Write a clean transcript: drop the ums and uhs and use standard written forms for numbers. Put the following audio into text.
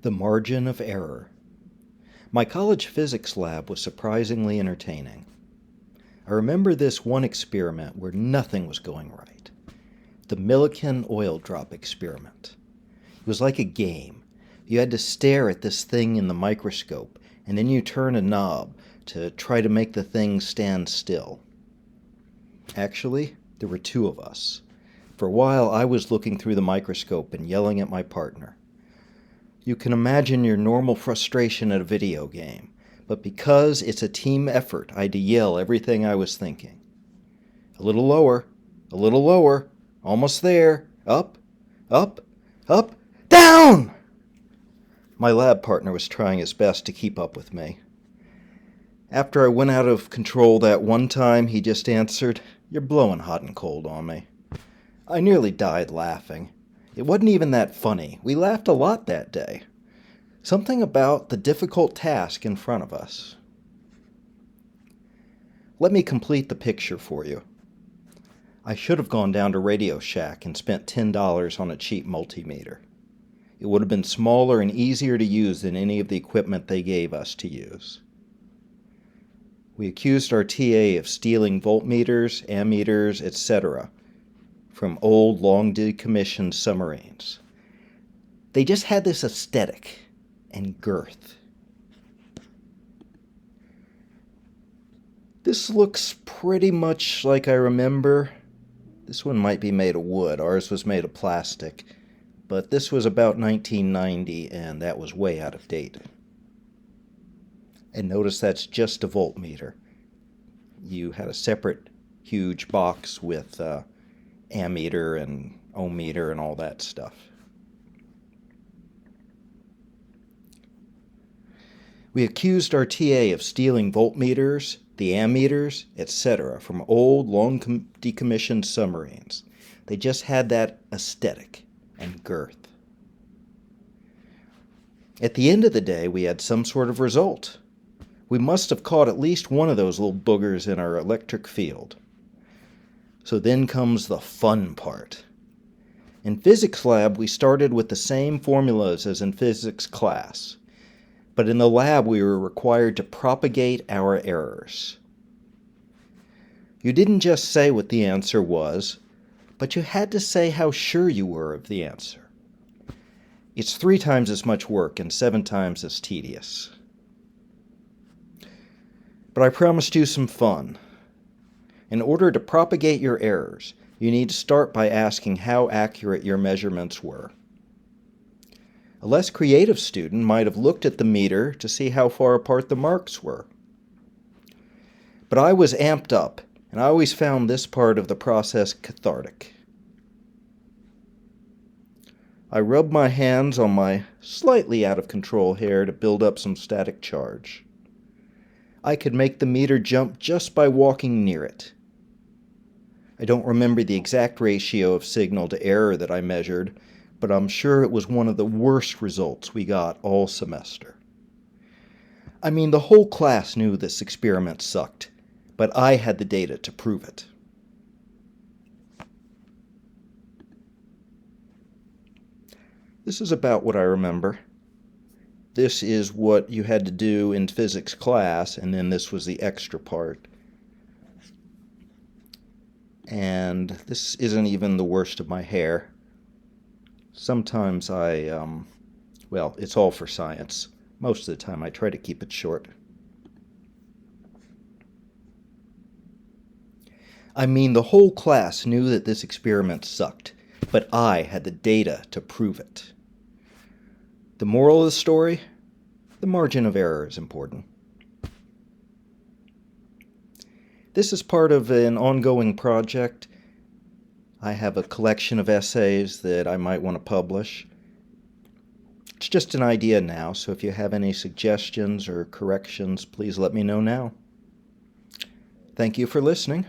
The margin of error. My college physics lab was surprisingly entertaining. I remember this one experiment where nothing was going right. The Millikan oil drop experiment. It was like a game. You had to stare at this thing in the microscope, and then you turn a knob to try to make the thing stand still. Actually, there were two of us. For a while, I was looking through the microscope and yelling at my partner. You can imagine your normal frustration at a video game, but because it's a team effort, I had to yell everything I was thinking. A little lower, almost there, up, down! My lab partner was trying his best to keep up with me. After I went out of control that one time, he just answered, "You're blowing hot and cold on me." I nearly died laughing. It wasn't even that funny. We laughed a lot that day. Something about the difficult task in front of us. Let me complete the picture for you. I should have gone down to Radio Shack and spent $10 on a cheap multimeter. It would have been smaller and easier to use than any of the equipment they gave us to use. We accused our TA of stealing voltmeters, ammeters, etc. from old, long decommissioned submarines. They just had this aesthetic and girth. This looks pretty much like I remember. This one might be made of wood. Ours was made of plastic. But this was about 1990, and that was way out of date. And notice that's just a voltmeter. You had a separate huge box with ammeter and ohmmeter and all that stuff. We accused our TA of stealing voltmeters, the ammeters, etc. from old, long decommissioned submarines. They just had that aesthetic and girth. At the end of the day, we had some sort of result. We must have caught at least one of those little boogers in our electric field. So then comes the fun part. In physics lab, we started with the same formulas as in physics class. But in the lab, we were required to propagate our errors. You didn't just say what the answer was, but you had to say how sure you were of the answer. It's 3 times as much work and 7 times as tedious. But I promised you some fun. In order to propagate your errors, you need to start by asking how accurate your measurements were. A less creative student might have looked at the meter to see how far apart the marks were. But I was amped up, and I always found this part of the process cathartic. I rubbed my hands on my slightly out of control hair to build up some static charge. I could make the meter jump just by walking near it. I don't remember the exact ratio of signal to error that I measured, but I'm sure it was one of the worst results we got all semester. I mean, the whole class knew this experiment sucked, but I had the data to prove it. This is about what I remember. This is what you had to do in physics class, and then this was the extra part. And this isn't even the worst of my hair. Sometimes it's all for science. Most of the time I try to keep it short. I mean, the whole class knew that this experiment sucked, but I had the data to prove it. The moral of the story? The margin of error is important. This is part of an ongoing project. I have a collection of essays that I might want to publish. It's just an idea now, so if you have any suggestions or corrections, please let me know now. Thank you for listening.